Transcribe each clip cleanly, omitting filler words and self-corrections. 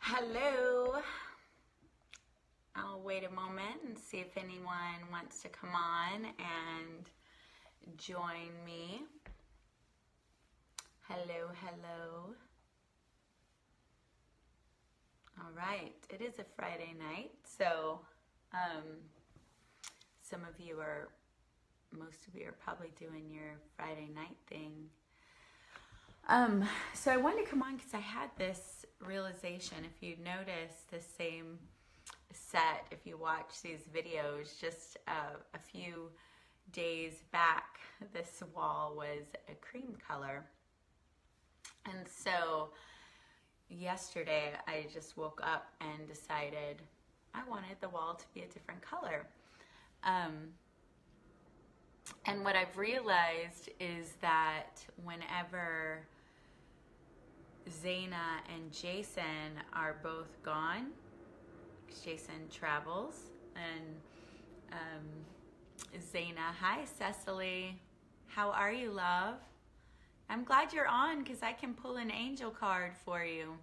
Hello. I'll wait a moment and see if anyone wants to come on and join me. Hello, hello. All right, it is a Friday night, so most of you are probably doing your Friday night thing. So I wanted to come on because I had this realization. If you notice the same set, if you watch these videos, just a few days back, this wall was a cream color. And so yesterday I just woke up and decided I wanted the wall to be a different color. And what I've realized is that whenever Zaina and Jason are both gone, because Jason travels, and Zaina, hi Cecily, how are you, love? I'm glad you're on because I can pull an angel card for you.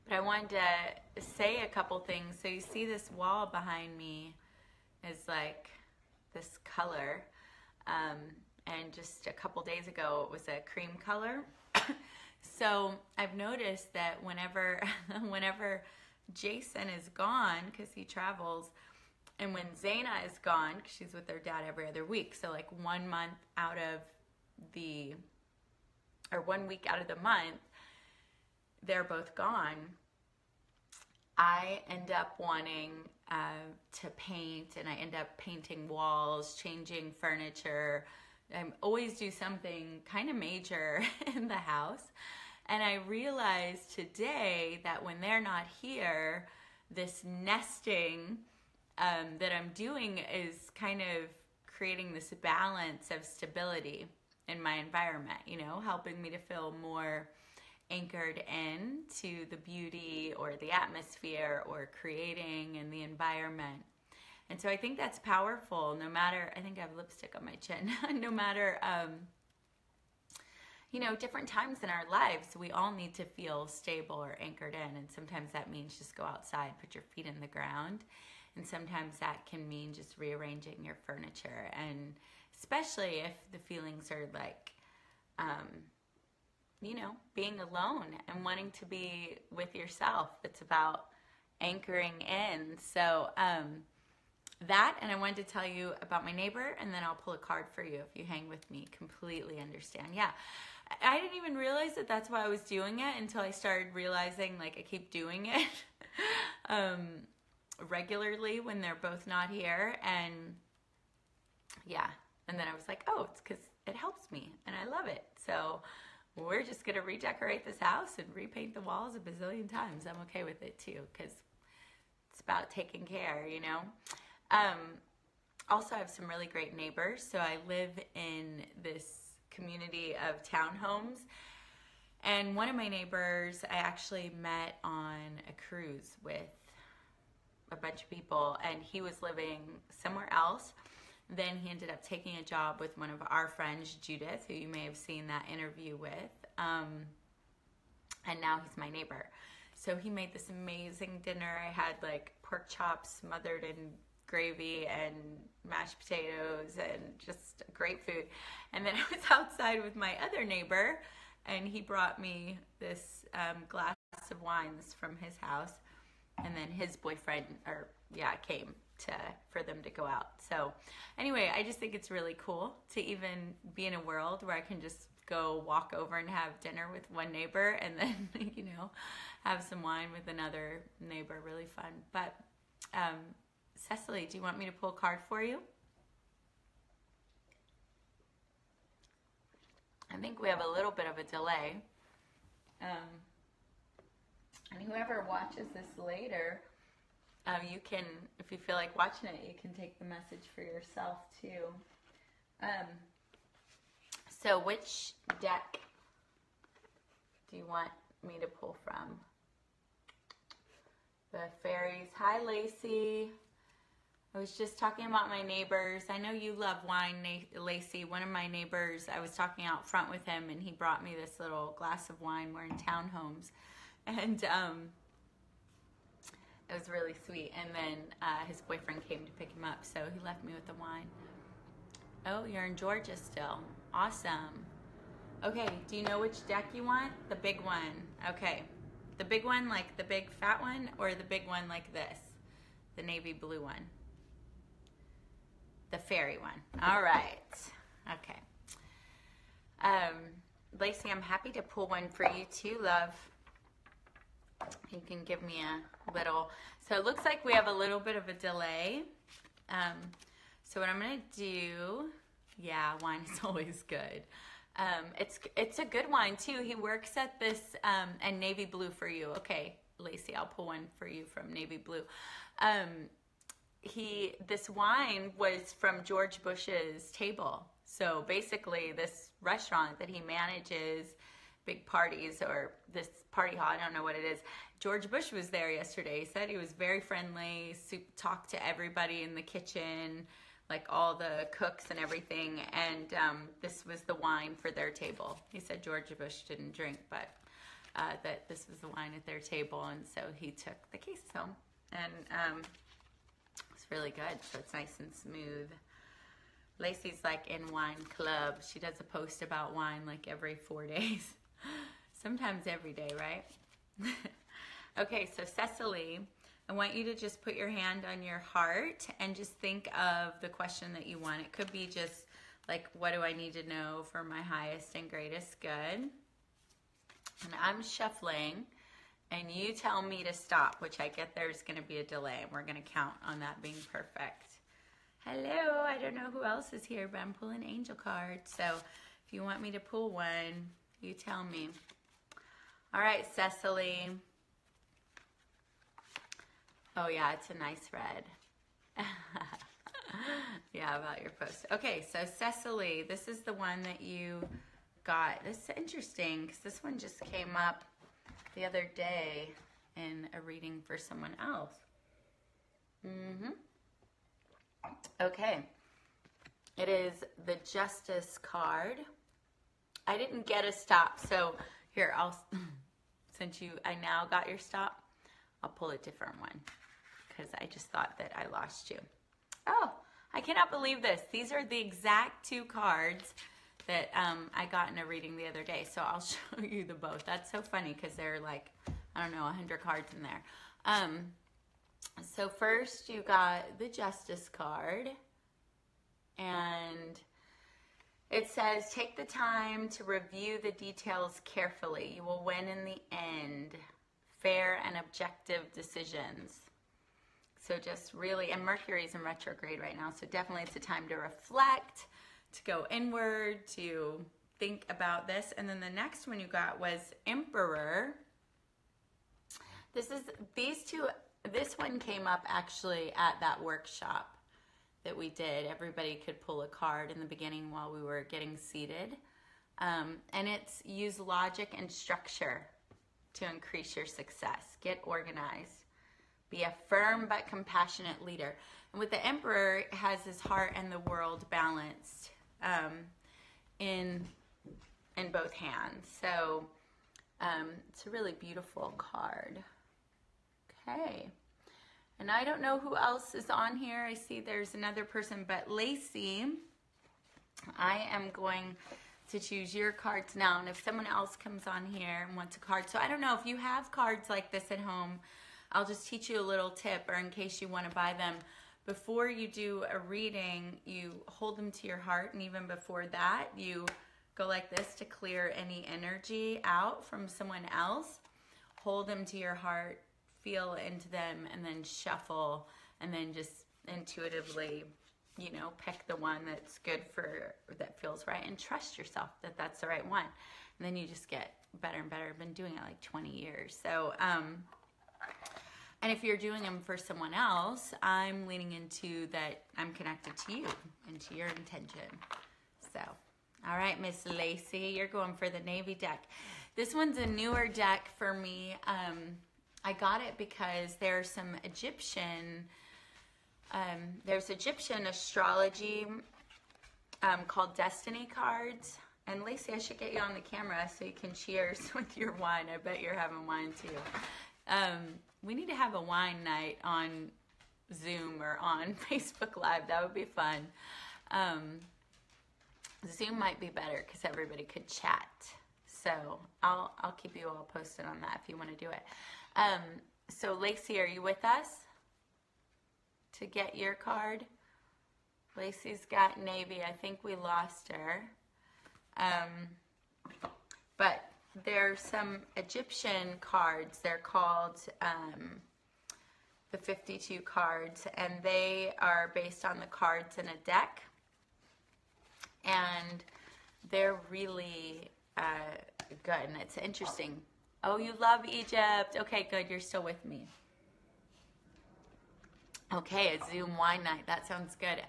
But I wanted to say a couple things. So you see this wall behind me is like this color, and just a couple days ago it was a cream color. So I've noticed that whenever Jason is gone, because he travels, and when Zaina is gone, because she's with her dad every other week, so like 1 month out of the, or 1 week out of the month, they're both gone, I end up wanting to paint, and I end up painting walls, changing furniture. I always do something kind of major in the house. And I realized today that when they're not here, this nesting that I'm doing is kind of creating this balance of stability in my environment, you know, helping me to feel more anchored in to the beauty or the atmosphere or creating in the environment. And so I think that's powerful, no matter, I think I have lipstick on my chin, no matter, you know, different times in our lives, we all need to feel stable or anchored in. And sometimes that means just go outside, put your feet in the ground. And sometimes that can mean just rearranging your furniture. And especially if the feelings are like, you know, being alone and wanting to be with yourself. It's about anchoring in. So that, and I wanted to tell you about my neighbor, and then I'll pull a card for you if you hang with me. Completely understand. Yeah, I didn't even realize that that's why I was doing it until I started realizing, like, I keep doing it regularly when they're both not here. And yeah, and then I was like, oh, it's because it helps me and I love it. So we're just going to redecorate this house and repaint the walls a bazillion times. I'm okay with it too, because it's about taking care, you know. Also, I have some really great neighbors. So I live in this community of townhomes. And one of my neighbors I actually met on a cruise with a bunch of people, and he was living somewhere else. Then he ended up taking a job with one of our friends, Judith, who you may have seen that interview with. And now he's my neighbor. So he made this amazing dinner. I had like pork chops smothered in gravy and mashed potatoes and just great food. And then I was outside with my other neighbor, and he brought me this glass of wine. This is from his house. And then his boyfriend, came for them to go out. So anyway, I just think it's really cool to even be in a world where I can just go walk over and have dinner with one neighbor and then, you know, have some wine with another neighbor. Really fun. But Cecily, do you want me to pull a card for you? I think we have a little bit of a delay. And whoever watches this later, you can, if you feel like watching it, you can take the message for yourself too. So which deck do you want me to pull from? The fairies. Hi, Lacey. I was just talking about my neighbors. I know you love wine, Lacey. One of my neighbors, I was talking out front with him, and he brought me this little glass of wine. We're in townhomes. And it was really sweet. And then his boyfriend came to pick him up, so he left me with the wine. Oh, you're in Georgia still. Awesome. Okay, do you know which deck you want? The big one. Okay. The big one, like the big fat one, or the big one like this? The navy blue one. The fairy one. All right. Okay. Lacey, I'm happy to pull one for you too, love. You can give me a little. So it looks like we have a little bit of a delay. So what I'm going to do, yeah, wine is always good. It's a good wine too. He works at this, and navy blue for you. Okay, Lacey, I'll pull one for you from navy blue. This wine was from George Bush's table. So basically this restaurant that he manages big parties, or this party hall, I don't know what it is. George Bush was there yesterday. He said he was very friendly, talked to everybody in the kitchen, like all the cooks and everything, and this was the wine for their table. He said George Bush didn't drink, but that this was the wine at their table, and so he took the case home, and it's really good, so it's nice and smooth. Lacey's like in wine club. She does a post about wine like every 4 days. Sometimes every day, right? Okay, so Cecily, I want you to just put your hand on your heart and just think of the question that you want. It could be just like, what do I need to know for my highest and greatest good? And I'm shuffling, and you tell me to stop, which I get there's going to be a delay, and we're going to count on that being perfect. Hello, I don't know who else is here, but I'm pulling angel cards. So if you want me to pull one, you tell me. All right, Cecily. Oh yeah, it's a nice red. Yeah, about your post. Okay, so Cecily, this is the one that you got. This is interesting because this one just came up the other day in a reading for someone else. Okay, it is the Justice card. I didn't get a stop, so here, since I now got your stop, I'll pull a different one because I just thought that I lost you. Oh, I cannot believe this. These are the exact two cards that I got in a reading the other day, so I'll show you the both. That's so funny because there are like, I don't know, 100 cards in there. So first you got the Justice card, and it says, take the time to review the details carefully. You will win in the end. Fair and objective decisions. So just really, and Mercury's in retrograde right now, so definitely it's a time to reflect, to go inward, to think about this. And then the next one you got was Emperor. This one came up actually at that workshop that we did. Everybody could pull a card in the beginning while we were getting seated. And it's use logic and structure to increase your success. Get organized. Be a firm but compassionate leader. And with the Emperor, it has his heart and the world balanced in both hands. So it's a really beautiful card. Okay. And I don't know who else is on here. I see there's another person, but Lacey, I am going to choose your cards now. And if someone else comes on here and wants a card, so I don't know if you have cards like this at home, I'll just teach you a little tip, or in case you want to buy them. Before you do a reading, you hold them to your heart, and even before that, you go like this to clear any energy out from someone else. Hold them to your heart, feel into them, and then shuffle, and then just intuitively, you know, pick the one that's good for, that feels right, and trust yourself that that's the right one. And then you just get better and better. I've been doing it like 20 years. So, and if you're doing them for someone else, I'm leaning into that I'm connected to you and to your intention. So, all right, Miss Lacey, you're going for the Navy deck. This one's a newer deck for me. I got it because there's some Egyptian, there's Egyptian astrology called Destiny cards. And Lacey, I should get you on the camera so you can cheers with your wine. I bet you're having wine too. We need to have a wine night on Zoom or on Facebook Live. That would be fun. Zoom might be better because everybody could chat. So I'll keep you all posted on that if you want to do it. So Lacey, are you with us to get your card? Lacey's got Navy. I think we lost her. But there's some Egyptian cards. They're called the 52 cards, and they are based on the cards in a deck. And they're really good, and it's interesting. Oh, you love Egypt. Okay, good. You're still with me. Okay, a Zoom wine night. That sounds good.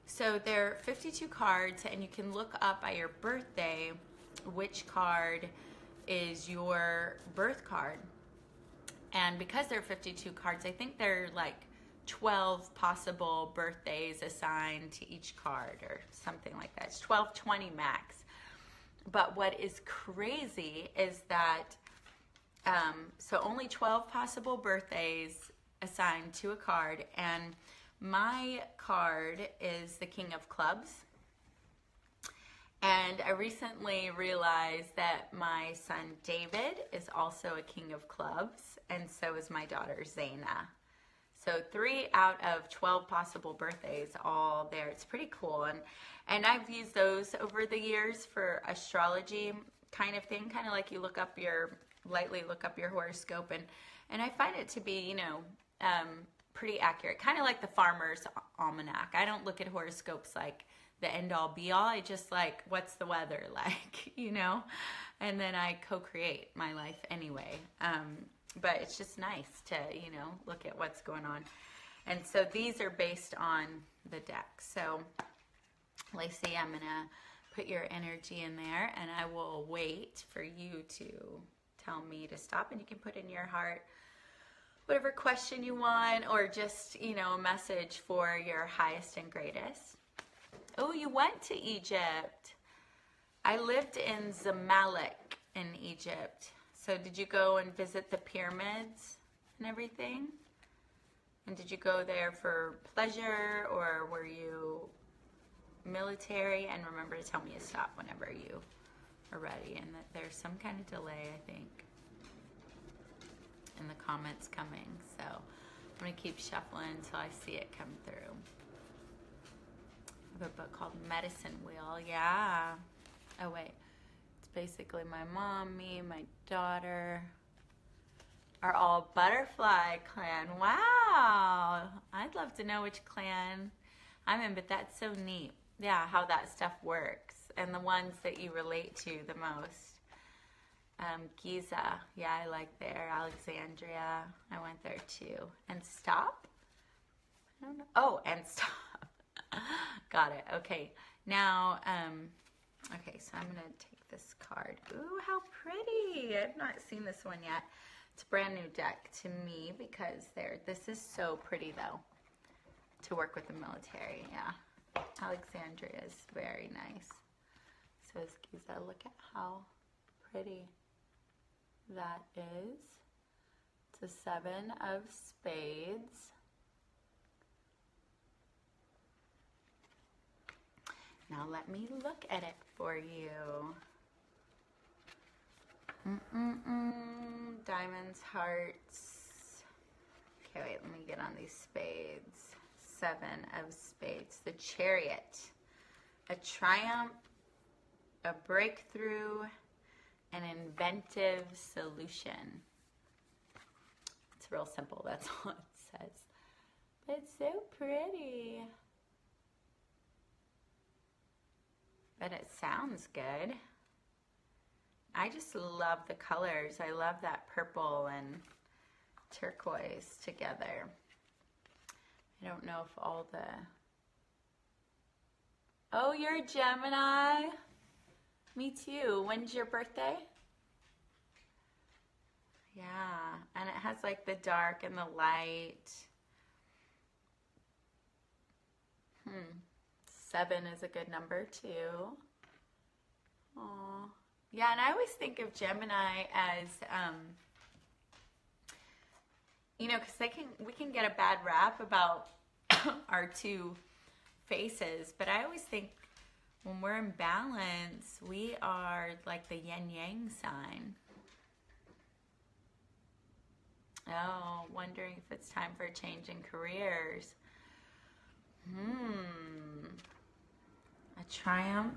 So there are 52 cards, and you can look up by your birthday which card is your birth card. And because there are 52 cards, I think there are like 12 possible birthdays assigned to each card or something like that. It's 12, 20 max. But what is crazy is that, so only 12 possible birthdays assigned to a card, and my card is the King of Clubs. And I recently realized that my son David is also a King of Clubs, and so is my daughter Zaina. So 3 out of 12 possible birthdays all there. It's pretty cool. And I've used those over the years for astrology kind of thing, kind of like you lightly look up your horoscope. And I find it to be, you know, pretty accurate. Kind of like the Farmer's Almanac. I don't look at horoscopes like the end-all be-all. I just like, what's the weather like, you know? And then I co-create my life anyway. But it's just nice to, you know, look at what's going on. And so these are based on the deck. So, Lacey, I'm going to put your energy in there, and I will wait for you to tell me to stop. And you can put in your heart whatever question you want, or just, you know, a message for your highest and greatest. Oh, you went to Egypt. I lived in Zamalek in Egypt. So did you go and visit the pyramids and everything? And did you go there for pleasure, or were you military? And remember to tell me to stop whenever you are ready, and that there's some kind of delay, I think, in the comments coming. So I'm going to keep shuffling until I see it come through. I have a book called Medicine Wheel. Yeah. Oh, wait. It's basically my mom, me, my daughter are all Butterfly Clan. Wow. I'd love to know which clan I'm in, but that's so neat. Yeah, how that stuff works, and the ones that you relate to the most. Giza, yeah, I like there. Alexandria, I went there too. And stop? I don't know. Oh, and stop. Got it. Okay, now, okay, so I'm going to take this card. Ooh, how pretty. I've not seen this one yet. It's a brand new deck to me because this is so pretty, though, to work with the military. Yeah, Alexandria is very nice. So is Giza. Look at how pretty that is. It's a 7 of spades. Now let me look at it for you. Diamonds, hearts. Okay, wait, let me get on these spades. 7 of spades. The Chariot. A triumph, a breakthrough, an inventive solution. It's real simple, that's all it says. But it's so pretty. But it sounds good. I just love the colors. I love that purple and turquoise together. I don't know if all the... Oh, you're a Gemini? Me too. When's your birthday? Yeah, and it has like the dark and the light. 7 is a good number too. Aw. Yeah, and I always think of Gemini as, you know, because we can get a bad rap about our two faces, but I always think when we're in balance, we are like the yin yang sign. Oh, wondering if it's time for a change in careers. A triumph,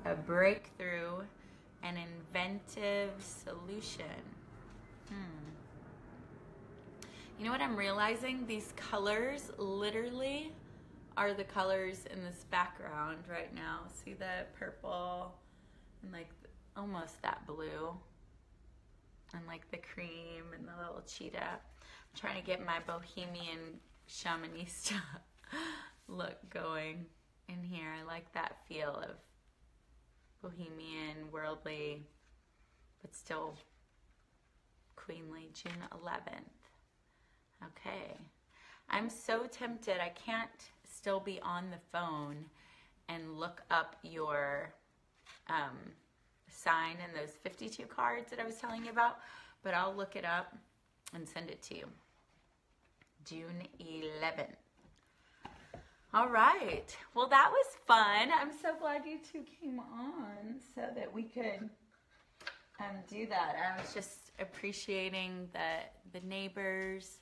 a breakthrough, an inventive solution. You know what I'm realizing? These colors literally are the colors in this background right now. See the purple and like almost that blue and like the cream and the little cheetah. I'm trying to get my bohemian shamanista look going in here. I like that feel of bohemian, worldly, but still queenly. June 11th. Okay. I'm so tempted. I can't still be on the phone and look up your sign and those 52 cards that I was telling you about, but I'll look it up and send it to you. June 11th. All right. Well, that was fun. I'm so glad you two came on so that we could do that. I was just appreciating the neighbors.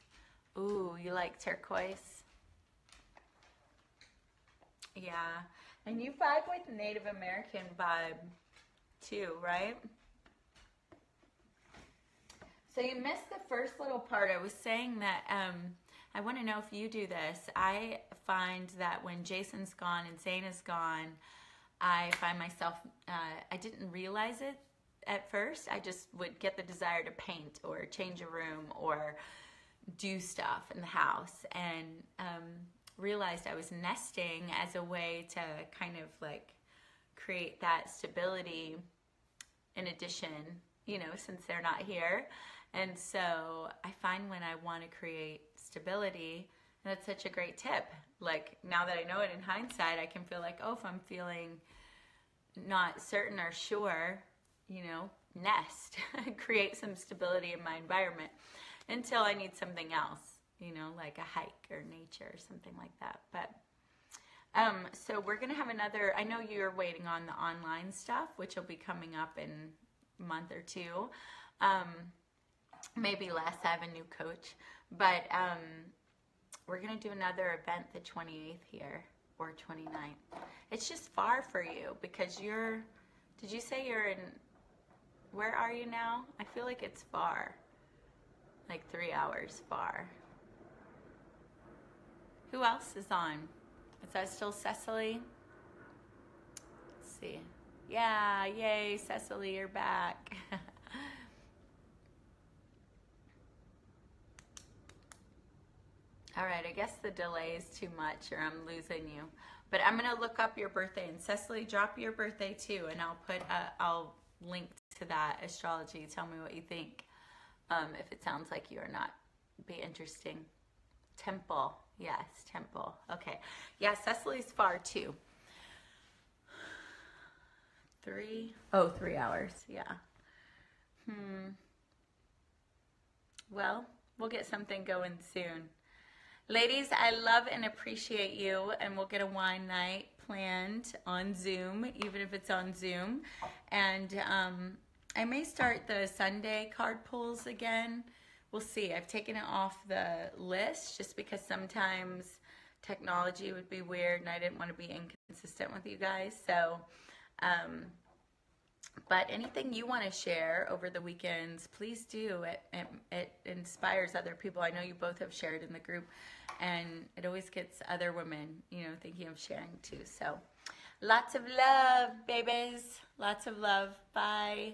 Ooh, you like turquoise? Yeah. And you vibe with Native American vibe too, right? So you missed the first little part. I was saying that I want to know if you do this. I find that when Jason's gone and Zaina's gone, I find myself, I didn't realize it at first. I just would get the desire to paint or change a room or do stuff in the house, and realized I was nesting as a way to kind of like create that stability in addition, you know, since they're not here. And so I find when I want to create stability, that's such a great tip. Like now that I know it in hindsight, I can feel like, oh, if I'm feeling not certain or sure, you know, nest, create some stability in my environment until I need something else, you know, like a hike or nature or something like that. But so we're going to have another, I know you're waiting on the online stuff, which will be coming up in a month or two. Maybe less, I have a new coach. But we're going to do another event the 28th here, or 29th. It's just far for you because did you say you're in, where are you now? I feel like it's far. Like 3 hours far. Who else is on? Is that still Cecily? Let's see. Yeah, yay, Cecily, you're back. All right, I guess the delay is too much or I'm losing you. But I'm going to look up your birthday. And Cecily, drop your birthday too. And I'll link to that astrology. Tell me what you think. If it sounds like you or not. Be interesting. Temple. Yes, temple. Okay. Yeah, Cecily's far too. 3 hours. Yeah. Well, we'll get something going soon. Ladies, I love and appreciate you, and we'll get a wine night planned on Zoom, even if it's on Zoom. And I may start the Sunday card pulls again. We'll see. I've taken it off the list just because sometimes technology would be weird and I didn't want to be inconsistent with you guys. So, but anything you want to share over the weekends, please do. It inspires other people. I know you both have shared in the group, and it always gets other women, you know, thinking of sharing too. So lots of love, babies. Lots of love. Bye.